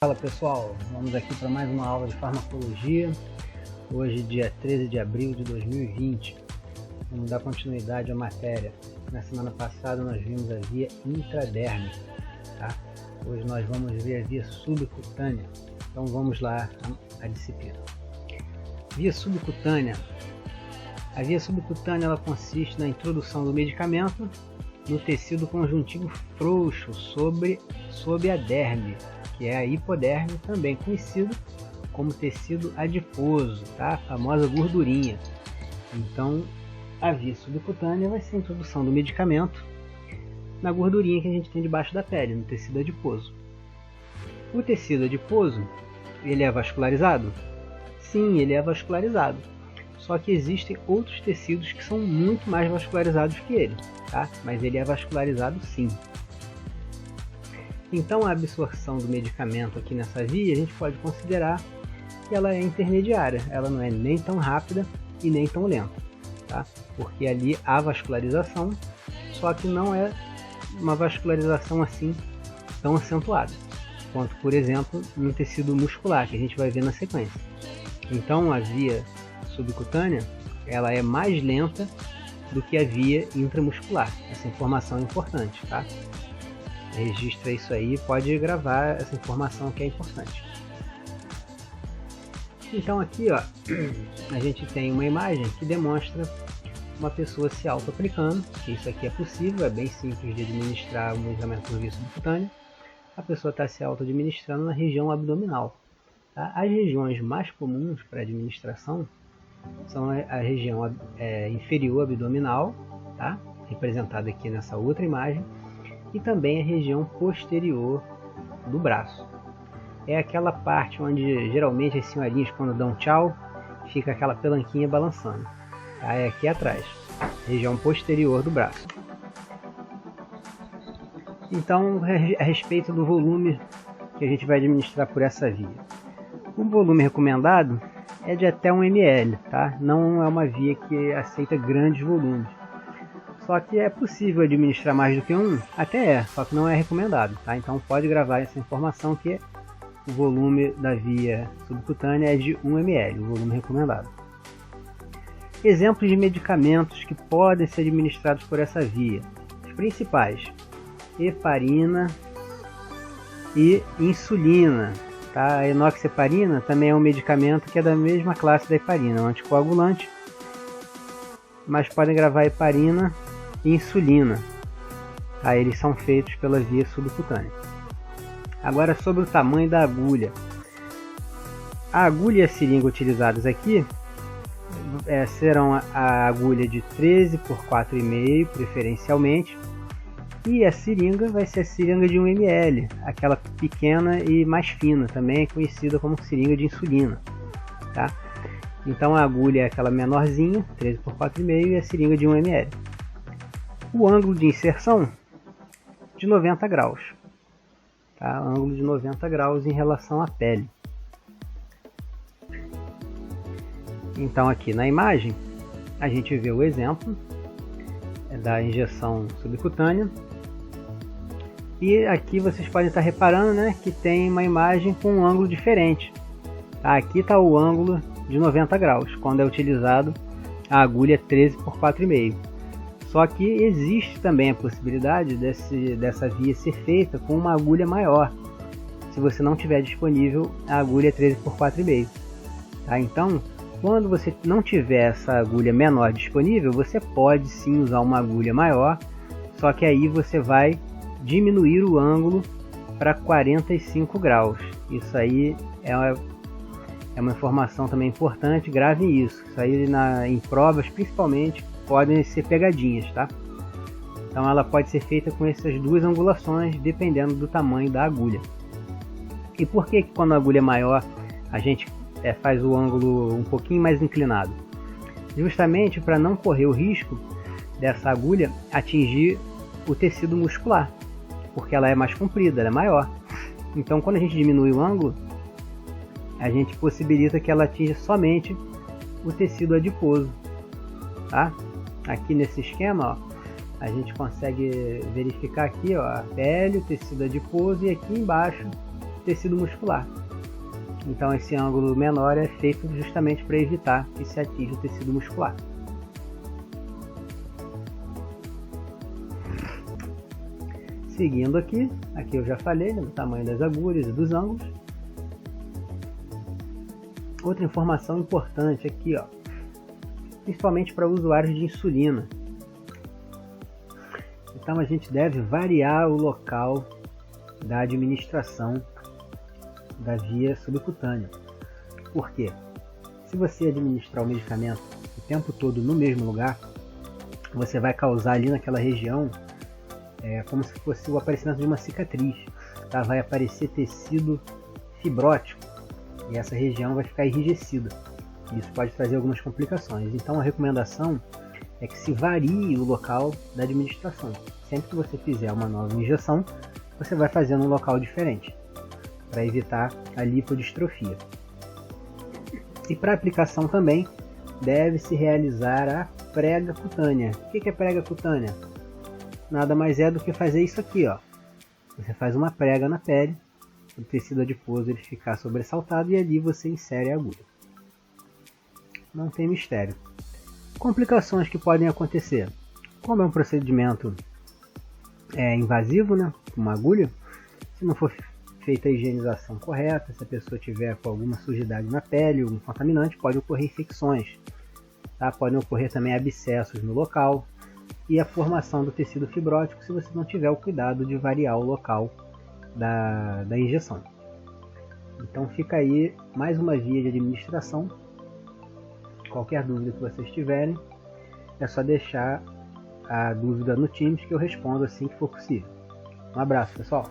Fala pessoal, vamos aqui para mais uma aula de farmacologia. Hoje dia 13 de abril de 2020. Vamos dar continuidade à matéria. Na semana passada nós vimos a via intradérmica, tá? Hoje nós vamos ver a via subcutânea. Então vamos lá a disciplina. Via subcutânea. A via subcutânea ela consiste na introdução do medicamento no tecido conjuntivo frouxo sob a derme, que é a hipoderme, também conhecido como tecido adiposo, tá? A famosa gordurinha. Então, a via subcutânea vai ser a introdução do medicamento na gordurinha que a gente tem debaixo da pele, no tecido adiposo. O tecido adiposo, ele é vascularizado? Sim, ele é vascularizado. Só que existem outros tecidos que são muito mais vascularizados que ele, tá? Mas ele é vascularizado sim. Então a absorção do medicamento aqui nessa via a gente pode considerar que ela é intermediária, ela não é nem tão rápida e nem tão lenta, tá? Porque ali há vascularização, só que não é uma vascularização assim tão acentuada, quanto por exemplo no tecido muscular, que a gente vai ver na sequência. Então a via subcutânea ela é mais lenta do que a via intramuscular. Essa informação é importante, tá? Registra isso aí, pode gravar essa informação que é importante. Então aqui ó, a gente tem uma imagem que demonstra uma pessoa se auto-aplicando, que isso aqui é possível, é bem simples de administrar o medicamento por via subcutânea. A pessoa está se auto-administrando na região abdominal. Tá? As regiões mais comuns para administração são a região inferior abdominal, tá? Representada aqui nessa outra imagem, e também a região posterior do braço. É aquela parte onde geralmente as senhorinhas, quando dão tchau, fica aquela pelanquinha balançando. Tá? É aqui atrás, região posterior do braço. Então, a respeito do volume que a gente vai administrar por essa via. O volume recomendado é de até 1 ml, tá? Não é uma via que aceita grandes volumes. Só que é possível administrar mais do que um, até é, só que não é recomendado, tá? Então pode gravar essa informação que o volume da via subcutânea é de 1 ml, o volume recomendado. Exemplos de medicamentos que podem ser administrados por essa via. Os principais: heparina e insulina. Tá? A enoxaparina também é um medicamento que é da mesma classe da heparina, um anticoagulante, mas podem gravar heparina e insulina. Tá? Eles são feitos pela via subcutânea. Agora sobre o tamanho da agulha. A agulha e a seringa utilizadas aqui serão a agulha de 13 por 4,5 preferencialmente, e a seringa vai ser a seringa de 1 ml, aquela pequena e mais fina, também é conhecida como seringa de insulina. Tá? Então a agulha é aquela menorzinha, 13 por 4,5, e a seringa de 1 ml. O ângulo de inserção de 90 graus. Tá? Ângulo de 90 graus em relação à pele. Então aqui na imagem a gente vê o exemplo da injeção subcutânea. E aqui vocês podem estar reparando, né, que tem uma imagem com um ângulo diferente. Tá? Aqui está o ângulo de 90 graus, quando é utilizado a agulha 13 por 4,5. Só que existe também a possibilidade dessa via ser feita com uma agulha maior, se você não tiver disponível a agulha 13 por 4,5. Tá? Então, quando você não tiver essa agulha menor disponível, você pode sim usar uma agulha maior, só que aí você vai diminuir o ângulo para 45 graus. Isso aí é uma informação também importante, gravem isso. Isso aí em provas principalmente podem ser pegadinhas, tá? Então ela pode ser feita com essas duas angulações, dependendo do tamanho da agulha. E por que quando a agulha é maior a gente faz o ângulo um pouquinho mais inclinado? Justamente para não correr o risco dessa agulha atingir o tecido muscular, porque ela é mais comprida, ela é maior. Então quando a gente diminui o ângulo, a gente possibilita que ela atinja somente o tecido adiposo. Tá? Aqui nesse esquema, ó, a gente consegue verificar aqui, ó, a pele, o tecido adiposo, e aqui embaixo tecido muscular. Então esse ângulo menor é feito justamente para evitar que se atinja o tecido muscular. Seguindo aqui eu já falei, né, do tamanho das agulhas e dos ângulos. Outra informação importante aqui, ó, principalmente para usuários de insulina. Então a gente deve variar o local da administração da via subcutânea. Por quê? Se você administrar o medicamento o tempo todo no mesmo lugar, você vai causar ali naquela região como se fosse o aparecimento de uma cicatriz, tá? Vai aparecer tecido fibrótico e essa região vai ficar enrijecida. Isso pode trazer algumas complicações. Então a recomendação é que se varie o local da administração. Sempre que você fizer uma nova injeção, você vai fazer num local diferente, para evitar a lipodistrofia. E para aplicação também, deve-se realizar a prega cutânea. O que é prega cutânea? Nada mais é do que fazer isso aqui, ó. Você faz uma prega na pele, o tecido adiposo ele ficar sobressaltado e ali você insere a agulha. Não tem mistério. Complicações que podem acontecer. Como é um procedimento invasivo, né, com uma agulha, se não for feita a higienização correta, se a pessoa tiver com alguma sujidade na pele, algum contaminante, pode ocorrer infecções, tá? Podem ocorrer também abscessos no local e a formação do tecido fibrótico se você não tiver o cuidado de variar o local da injeção. Então fica aí mais uma via de administração. Qualquer dúvida que vocês tiverem, é só deixar a dúvida no Teams que eu respondo assim que for possível. Um abraço, pessoal!